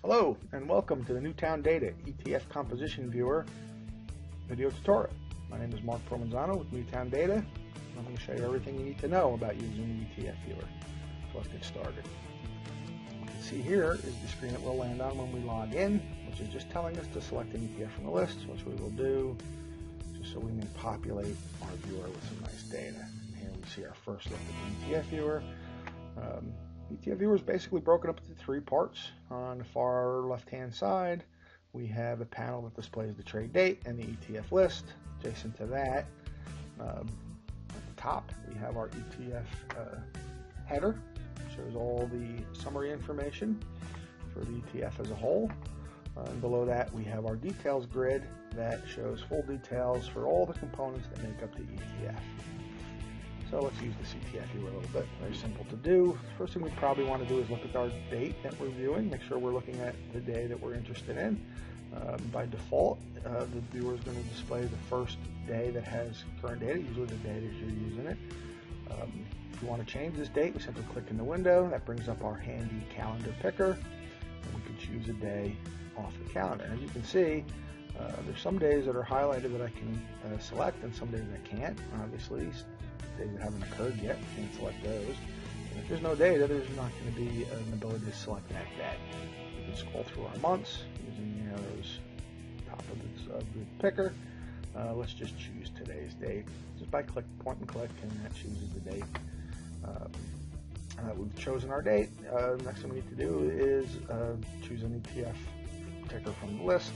Hello and welcome to the Newtown Data ETF Composition Viewer video tutorial. My name is Mark Provenzano with Newtown Data. And I'm going to show you everything you need to know about using the ETF Viewer. So let's get started. What you can see here is the screen that we'll land on when we log in, which is just telling us to select an ETF from the list, which we will do just so we may populate our viewer with some nice data. And here we see our first look at the ETF Viewer. ETF Viewer is basically broken up into three parts. On the far left-hand side, we have a panel that displays the trade date and the ETF list. Adjacent to that, at the top, we have our ETF header. Shows all the summary information for the ETF as a whole. And below that, we have our details grid that shows full details for all the components that make up the ETF. So let's use this ETF Viewer a little bit. Very simple to do. First thing we probably want to do is look at our date that we're viewing. Make sure we're looking at the day that we're interested in. By default, the viewer is going to display the first day that has current data, usually the day that you're using it. If you want to change this date, we simply click in the window. That brings up our handy calendar picker, and we can choose a day off the calendar. And as you can see, there's some days that are highlighted that I can select, and some days I can't. Obviously, days that haven't occurred yet, we can't select those. And if there's no data, there's not going to be an ability to select that day. We can scroll through our months using the arrows top of the picker. Let's just choose today's date just by point and click, and that chooses the date. We've chosen our date. Next thing we need to do is choose an ETF ticker from the list.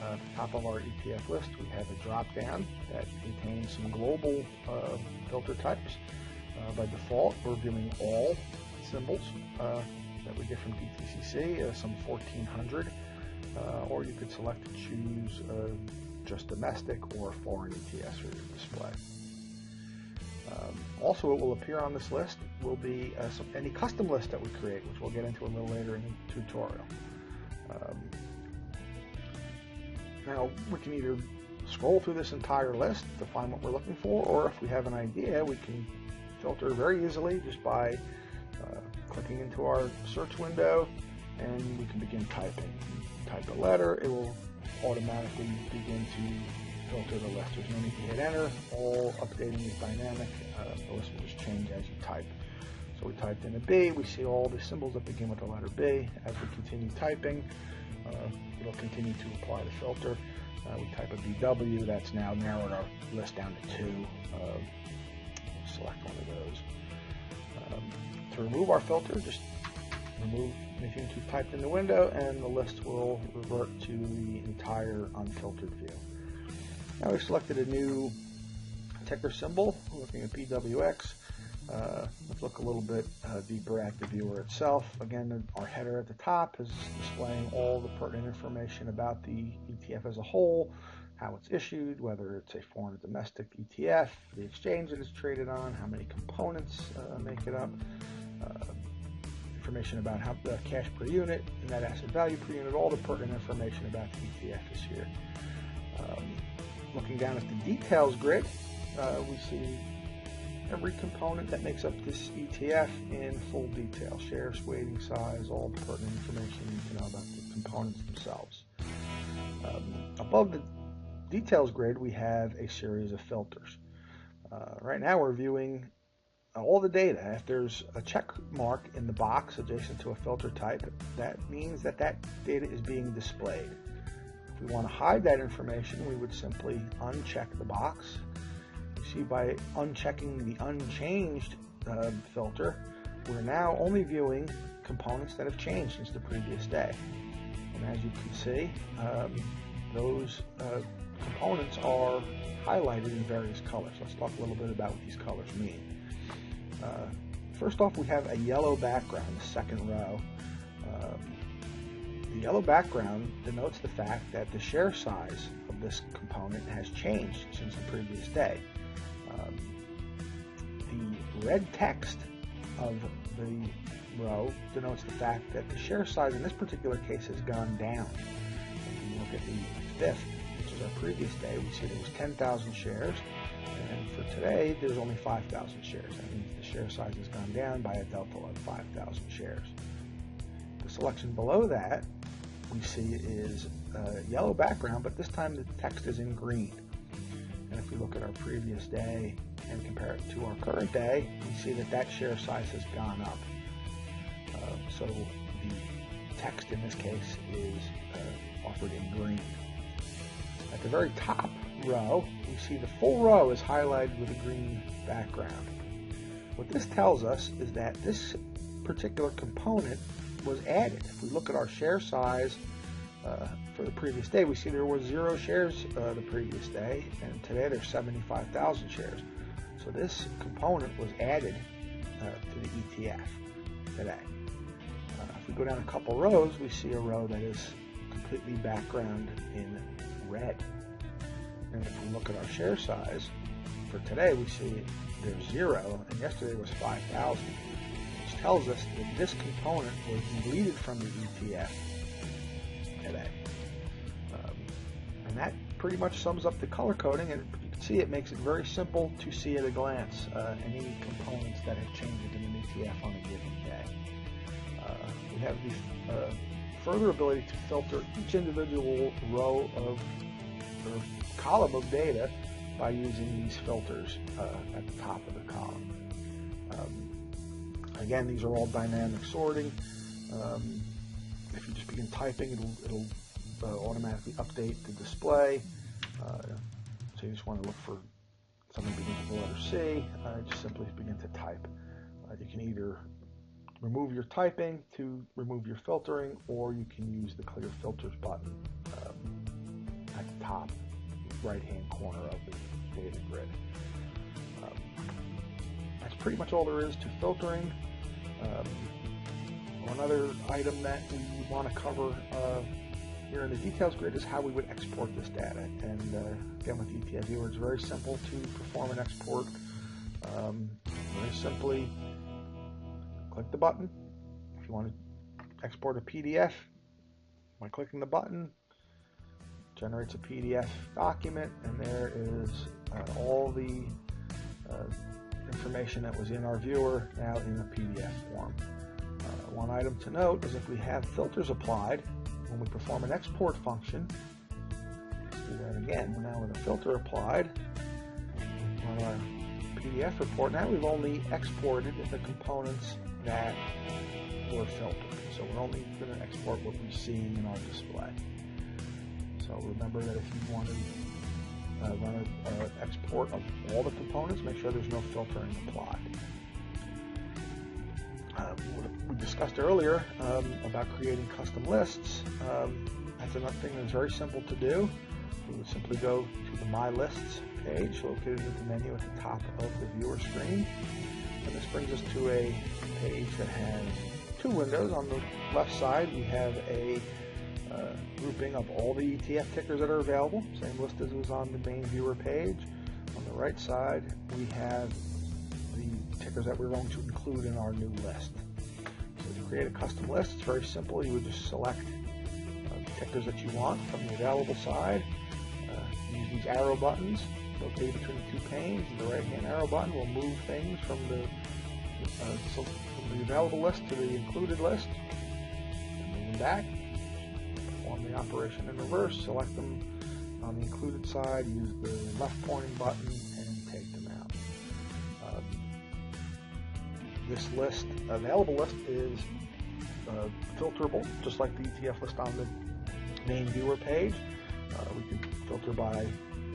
At the top of our ETF list, we have a drop down that contains some global filter types. By default, we're viewing all symbols that we get from DTCC, some 1,400, or you could select to choose just domestic or foreign ETFs for your display. Also, it will appear on this list will be any custom list that we create, which we'll get into a little later in the tutorial. Now, we can either scroll through this entire list to find what we're looking for, or if we have an idea, we can filter very easily just by clicking into our search window, and we can begin typing. Type a letter, it will automatically begin to filter the list. There's no need to hit enter. All updating is dynamic. The list will just change as you type. So we typed in a B, we see all the symbols that begin with the letter B. As we continue typing, it'll continue to apply the filter. We type a BW, that's now narrowed our list down to 2. Select one of those. To remove our filter, just remove anything that you've typed in the window, and the list will revert to the entire unfiltered view. Now we've selected a new ticker symbol. We're looking at BWX. Let's look a little bit deeper at the viewer itself. Again, our header at the top is displaying all the pertinent information about the ETF as a whole, how it's issued, whether it's a foreign or domestic ETF, the exchange that it's traded on, how many components make it up, information about how the cash per unit, net asset value per unit, all the pertinent information about the ETF is here. Looking down at the details grid, we see every component that makes up this ETF in full detail. Shares, weighting, size, all the pertinent information you need to know about the components themselves. Above the details grid, we have a series of filters. Right now we're viewing all the data. If there's a check mark in the box adjacent to a filter type, that means that that data is being displayed. If we want to hide that information, we would simply uncheck the box. See, by unchecking the unchanged filter, we're now only viewing components that have changed since the previous day. And as you can see, those components are highlighted in various colors. Let's talk a little bit about what these colors mean. First off, we have a yellow background, the second row. The yellow background denotes the fact that the share size of this component has changed since the previous day. The red text of the row denotes the fact that the share size in this particular case has gone down. If you look at the 5th, which is our previous day, we see there was 10,000 shares, and for today there's only 5,000 shares. That means the share size has gone down by a delta of 5,000 shares. The selection below that we see is a yellow background, but this time the text is in green. And if we look at our previous day and compare it to our current day, we see that that share size has gone up. So the text in this case is offered in green. At the very top row, we see the full row is highlighted with a green background. What this tells us is that this particular component was added. If we look at our share size for the previous day, we see there was 0 shares the previous day, and today there's 75,000 shares. So this component was added to the ETF today. If we go down a couple rows, we see a row that is completely background in red. And if we look at our share size for today, we see there's 0, and yesterday was 5,000, which tells us that this component was deleted from the ETF today. And that pretty much sums up the color coding, and you can see it makes it very simple to see at a glance any components that have changed in an ETF on a given day. We have the further ability to filter each individual row of or column of data by using these filters at the top of the column. Again, these are all dynamic sorting. If you just begin typing, it'll automatically update the display. So you just want to look for something that begins with the letter C. Just simply begin to type. You can either remove your typing to remove your filtering, or you can use the clear filters button at the top right hand corner of the data grid. That's pretty much all there is to filtering. One other item that we want to cover here in the details grid is how we would export this data. And again, with ETF Viewer, it's very simple to perform an export. Very simply click the button. If you want to export a PDF, by clicking the button, generates a PDF document, and there is all the information that was in our viewer now in a PDF form. One item to note is if we have filters applied, when we perform an export function, let's do that again. Now with a filter applied on our PDF report, now we've only exported the components that were filtered. So we're only going to export what we see in our display. So remember that if you want to run an export of all the components, make sure there's no filtering applied. What we discussed earlier about creating custom lists, that's another thing that's very simple to do. We would simply go to the My Lists page located in the menu at the top of the viewer screen. And this brings us to a page that has 2 windows. On the left side, we have a grouping of all the ETF tickers that are available, same list as was on the main viewer page. On the right side, we have the tickers that we're going to include in our new list. So to create a custom list, it's very simple. You would just select the tickers that you want from the available side. Use these arrow buttons located between the 2 panes. The right-hand arrow button will move things from the available list to the included list. Move them back. Perform the operation in reverse. Select them on the included side. Use the left pointing button and take them out. This list, available list, is filterable, just like the ETF list on the main viewer page. We can filter by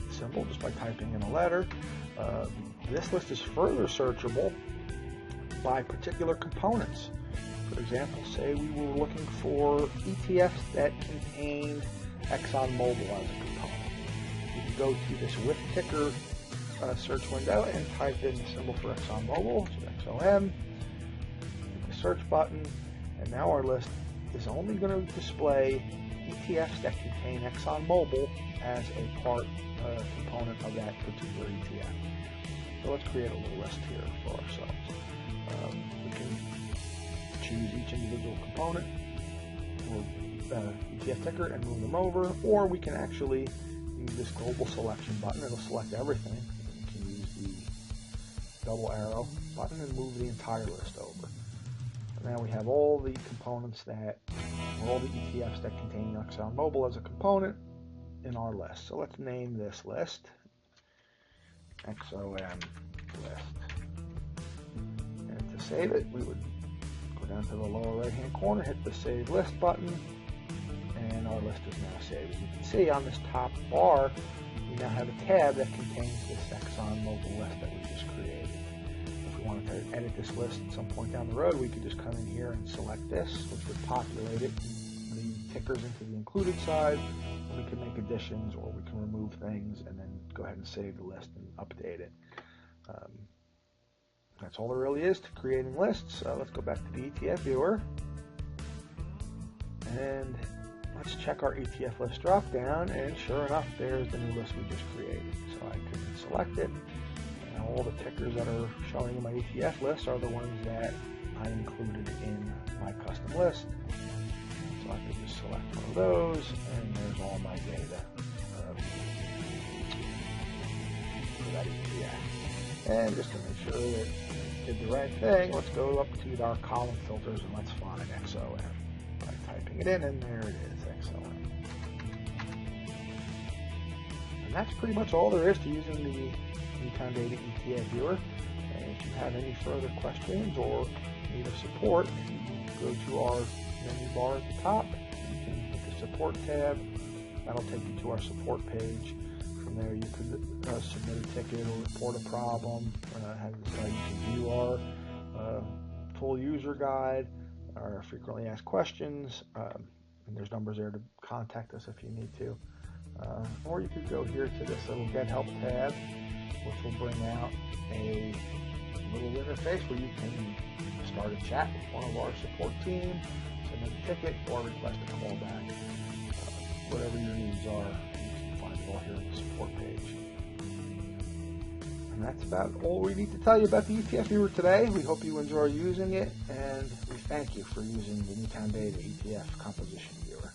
symbol, just by typing in a letter. This list is further searchable by particular components. For example, say we were looking for ETFs that contained ExxonMobil as a component. We can go to this with ticker search window and type in the symbol for ExxonMobil, so XOM, hit the search button, and now our list is only going to display ETFs that contain ExxonMobil as a part component of that particular ETF. So let's create a little list here for ourselves. We can choose each individual component or ETF ticker and move them over, or we can actually use this global selection button. It'll select everything. We can use the double arrow button and move the entire list over. And now we have all the components that for all the ETFs that contain ExxonMobil as a component in our list. So let's name this list XOM list. And to save it, we would go down to the lower right hand corner, hit the Save List button, and our list is now saved. As you can see on this top bar, we now have a tab that contains this ExxonMobil list that we just created. If we wanted to edit this list at some point down the road, we could just come in here and select this, which would populate it, the tickers into the included side. We can make additions, or we can remove things and then go ahead and save the list and update it. That's all there really is to creating lists. Let's go back to the ETF viewer, and let's check our ETF list drop down, and sure enough, there's the new list we just created. So I can select it, and all the tickers that are showing in my ETF list are the ones that I included in my custom list. So I can just select one of those, and there's all my data for that ETF. And just to make sure that it did the right thing, let's go up to our column filters and let's find XOM by typing it in, and there it is, XOM. And that's pretty much all there is to using the Newtown Data ETF viewer. And if you have any further questions or need of support, you can go to our menu bar at the top. You can hit the support tab. That'll take you to our support page. From there, you could submit a ticket or report a problem. You can view our full user guide, our frequently asked questions, and there's numbers there to contact us if you need to. Or you could go here to this little Get Help tab, which will bring out a little interface where you can start a chat with one of our support team, submit a ticket, or request a callback. Whatever your needs are, you can find it all here on the support page. And that's about all we need to tell you about the ETF viewer today. We hope you enjoy using it, and we thank you for using the Newtown Data ETF composition viewer.